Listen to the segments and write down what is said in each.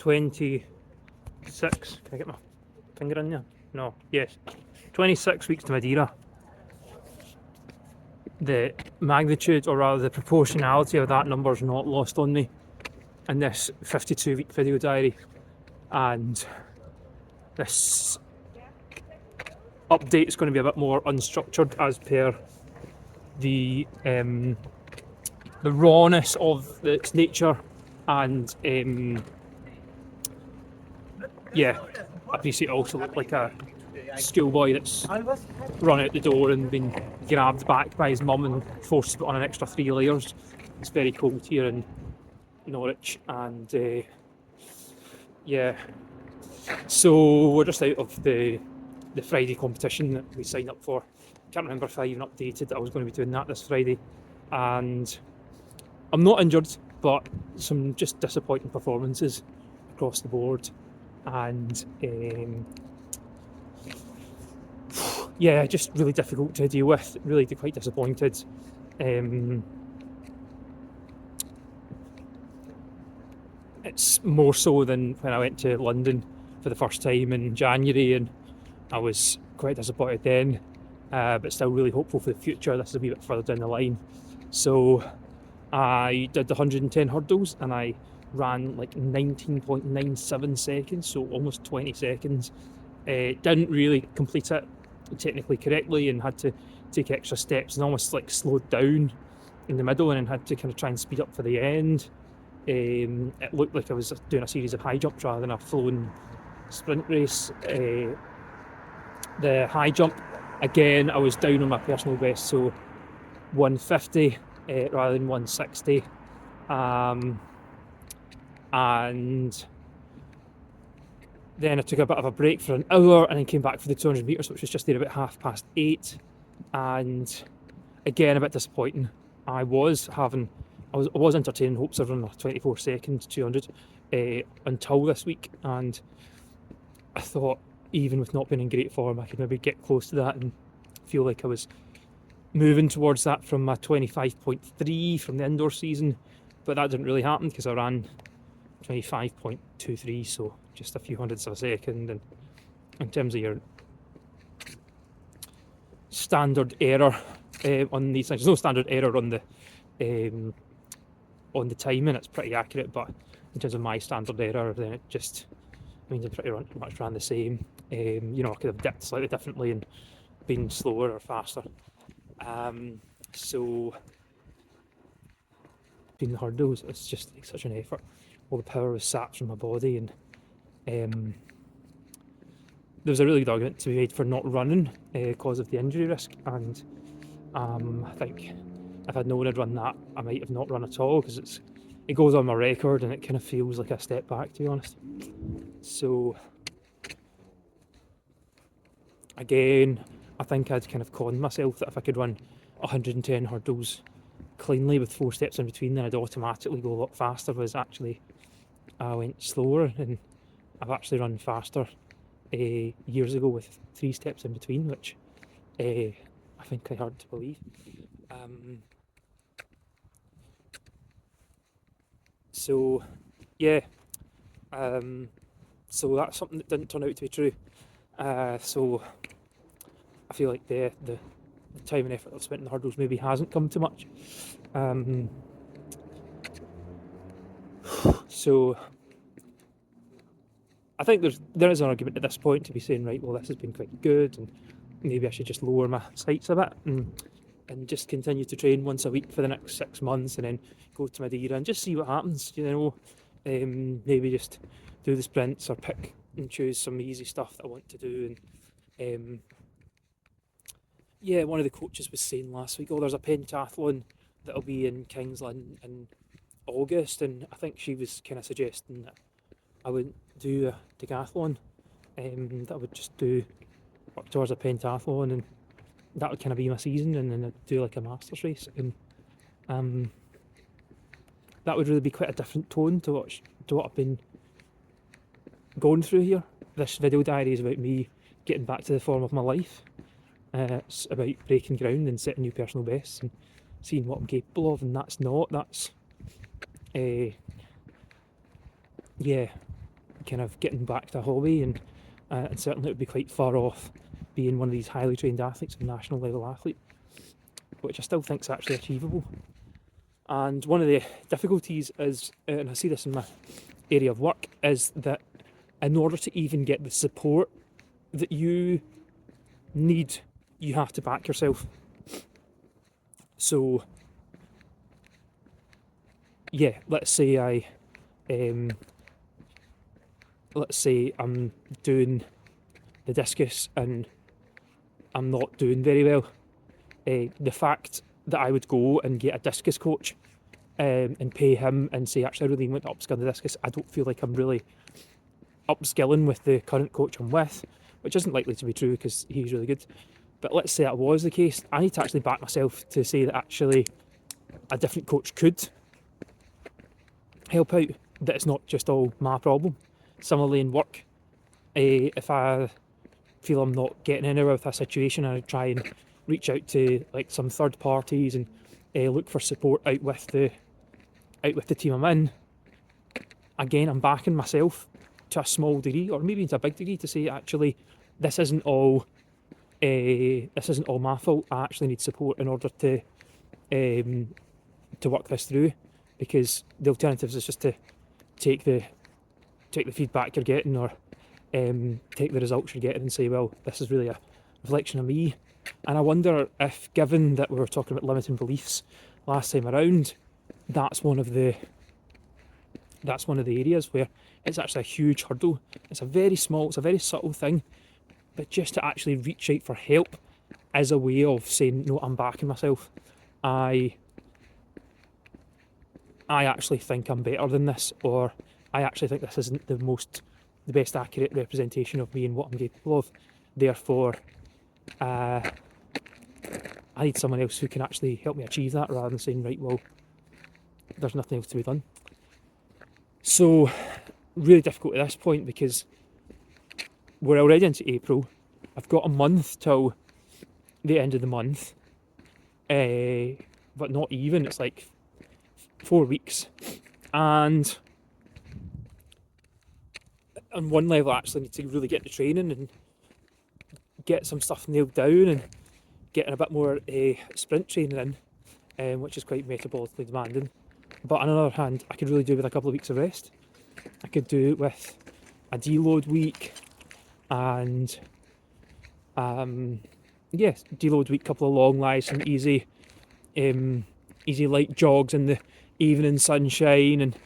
26. Can I get my finger in there? No, yes. 26 weeks to Madiera. The magnitude, or rather the proportionality of that number is not lost on me in this 52-week video diary. And this update is going to be a bit more unstructured as per the rawness of its nature, and yeah, I appreciate it also look like a schoolboy that's run out the door and been grabbed back by his mum and forced to put on an extra 3 layers. It's very cold here in Norwich, and yeah, so we're just out of the Friday competition that we signed up for. Can't remember if I even updated that I was going to be doing that this Friday, and I'm not injured, but some just disappointing performances across the board, and yeah, just really difficult to deal with, really quite disappointed. It's more so than when I went to London for the first time in January, and I was quite disappointed then, but still really hopeful for the future. This is a wee bit further down the line. So I did the 110 hurdles and I ran like 19.97 seconds, so almost 20 seconds. Didn't really complete it technically correctly and had to take extra steps and almost like slowed down in the middle and then had to kind of try and speed up for the end. It looked like I was doing a series of high jumps rather than a flown sprint race. The high jump, again, I was down on my personal best, so 150 rather than 160. And then I took a bit of a break for an hour and then came back for the 200 metres, which was just there about 8:30. And again, a bit disappointing. I was entertaining hopes of running a 24-second 200 until this week, and I thought even with not being in great form I could maybe get close to that and feel like I was moving towards that from my 25.3 from the indoor season, but that didn't really happen because I ran 25.23, so just a few hundredths of a second. And in terms of your standard error on these things, there's no standard error on the timing, it's pretty accurate, but in terms of my standard error, then it just means I pretty much ran the same. I could have dipped slightly differently and been slower or faster. So between the hurdles, it's just like such an effort. All the power was sapped from my body, and there was a really good argument to be made for not running because of the injury risk, and I think if I'd known I'd run that, I might have not run at all, because it goes on my record and it kind of feels like a step back, to be honest. So again, I think I'd kind of conned myself that if I could run 110 hurdles cleanly with 4 steps in between, then I'd automatically go a lot faster, whereas actually I went slower, and I've actually run faster years ago with 3 steps in between, which I think is hard to believe. So yeah, so that's something that didn't turn out to be true. So I feel like the time and effort I've spent in the hurdles maybe hasn't come to much. So I think there is an argument at this point to be saying, right, well, this has been quite good, and maybe I should just lower my sights a bit and just continue to train once a week for the next 6 months, and then go to Madiera and just see what happens. Maybe just do the sprints or pick and choose some easy stuff that I want to do. And one of the coaches was saying last week, there's a pentathlon that'll be in Kingsland in August, and I think she was kind of suggesting that I wouldn't do a decathlon, that I would just work towards a pentathlon, and that would kind of be my season, and then I'd do like a masters race, and that would really be quite a different tone to what I've been going through here. This video diary is about me getting back to the form of my life. It's about breaking ground and setting new personal bests and seeing what I'm capable of, and that's kind of getting back to a hobby, and certainly it would be quite far off being one of these highly trained athletes, a national level athlete, which I still think is actually achievable. And one of the difficulties is, and I see this in my area of work, is that in order to even get the support that you need, you have to back yourself. So, yeah, let's say I'm doing the discus and I'm not doing very well. The fact that I would go and get a discus coach and pay him and say, actually, I really want to upskill the discus, I don't feel like I'm really upskilling with the current coach I'm with, which isn't likely to be true because he's really good. But let's say that was the case, I need to actually back myself to say that actually a different coach could help out, that it's not just all my problem. Similarly in work, if I feel I'm not getting anywhere with a situation, I try and reach out to like some third parties and look for support out with the team I'm in. Again, I'm backing myself to a small degree, or maybe to a big degree, to say actually this isn't all my fault. I actually need support in order to work this through, because the alternatives is just to take the feedback you're getting, or take the results you're getting and say, well, this is really a reflection of me. And I wonder if, given that we were talking about limiting beliefs last time around, that's one of the areas where it's actually a huge hurdle. It's a very subtle thing, but just to actually reach out for help is a way of saying, no, I'm backing myself. I actually think I'm better than this, or I actually think this isn't the best accurate representation of me and what I'm capable of. Therefore, I need someone else who can actually help me achieve that, rather than saying, right, well, there's nothing else to be done. So, really difficult at this point, because we're already into April. I've got a month till the end of the month, but not even. It's like 4 weeks, and on one level, I actually need to really get to training and get some stuff nailed down, and getting a bit more sprint training in, which is quite metabolically demanding. But on the other hand, I could really do with a couple of weeks of rest. I could do it with a deload week, and deload week, couple of long lies, some easy light jogs in the evening sunshine, and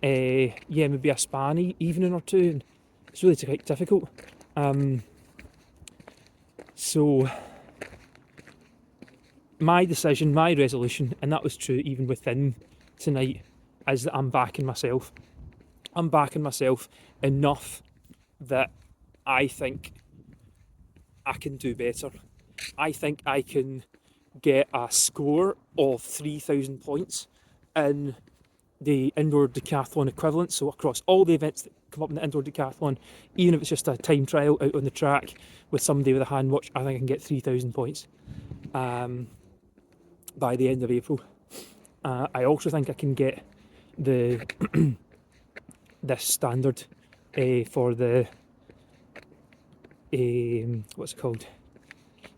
maybe a span evening or two. And it's really quite difficult. So my decision, my resolution, and that was true even within tonight, is that I'm backing myself. I'm backing myself enough that I think I can do better. I think I can get a score of 3,000 points in the indoor decathlon equivalent. So across all the events that come up in the indoor decathlon, even if it's just a time trial out on the track with somebody with a hand watch, I think I can get 3,000 points by the end of April. I also think I can get the this standard for the what's it called,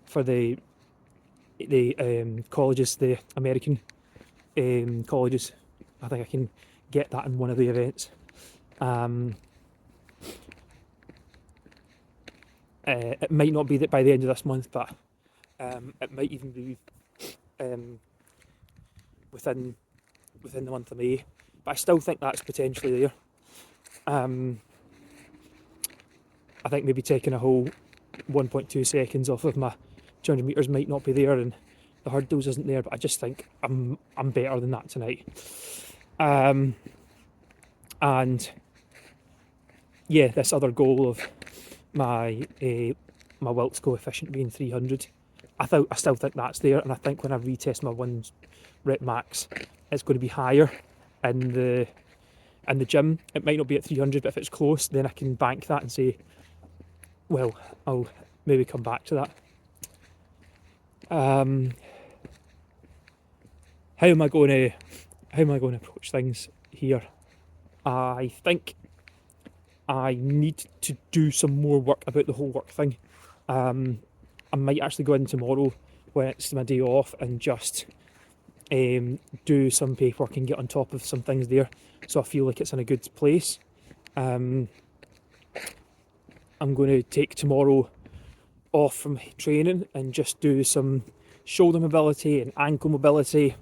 for the colleges, the American colleges. I think I can get that in one of the events. It might not be that by the end of this month, but it might even be within the month of May. But I still think that's potentially there. I think maybe taking a whole 1.2 seconds off of my 200 metres might not be there, and the hurdles isn't there, but I just think I'm better than that tonight. And yeah, this other goal of my Wilks coefficient being 300, I still think that's there, and I think when I retest my 1 rep max, it's going to be higher in the gym. It might not be at 300, but if it's close, then I can bank that and say, well, I'll maybe come back to that. How am I going to approach things here? I think I need to do some more work about the whole work thing. I might actually go in tomorrow when it's my day off and just do some paperwork and get on top of some things there, so I feel like it's in a good place. I'm going to take tomorrow off from training and just do some shoulder mobility and ankle mobility.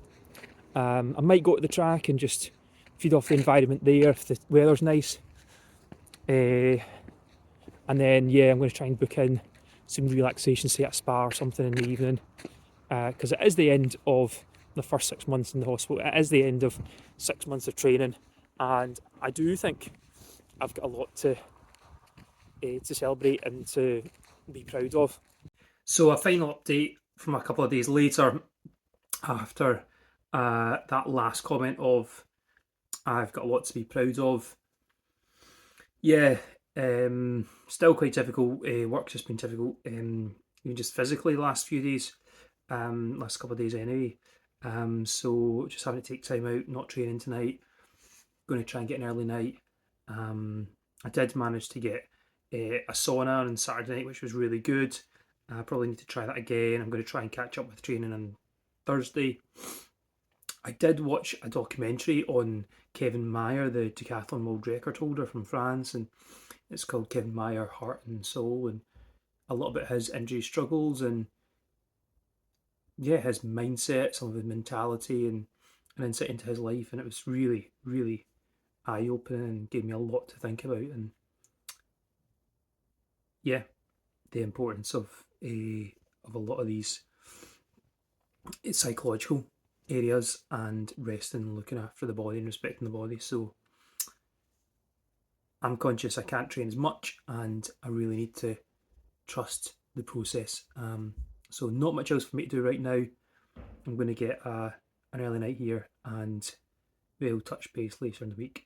I might go to the track and just feed off the environment there if the weather's nice. And then, yeah, I'm going to try and book in some relaxation, say at a spa or something in the evening, because it is the end of the first 6 months in the hospital. It is the end of 6 months of training, and I do think I've got a lot to celebrate and to be proud of. So a final update from a couple of days later, after that last comment of I've got a lot to be proud of. Yeah, still quite difficult. Work's just been difficult, even just physically the last few days, last couple of days anyway. So just having to take time out, not training tonight. Going to try and get an early night. I did manage to get a sauna on Saturday night, which was really good. I probably need to try that again. I'm going to try and catch up with training on Thursday. I did watch a documentary on Kevin Meyer, the decathlon world record holder from France, and it's called Kevin Meyer, Heart and Soul, and a lot about his injury struggles and yeah, his mindset, some of his mentality, and an insight into his life, and it was really, really eye opening and gave me a lot to think about. And yeah, the importance of a lot of these psychological areas and resting and looking after the body and respecting the body. So I'm conscious I can't train as much and I really need to trust the process. So not much else for me to do right now. I'm going to get an early night here and we'll touch base later in the week.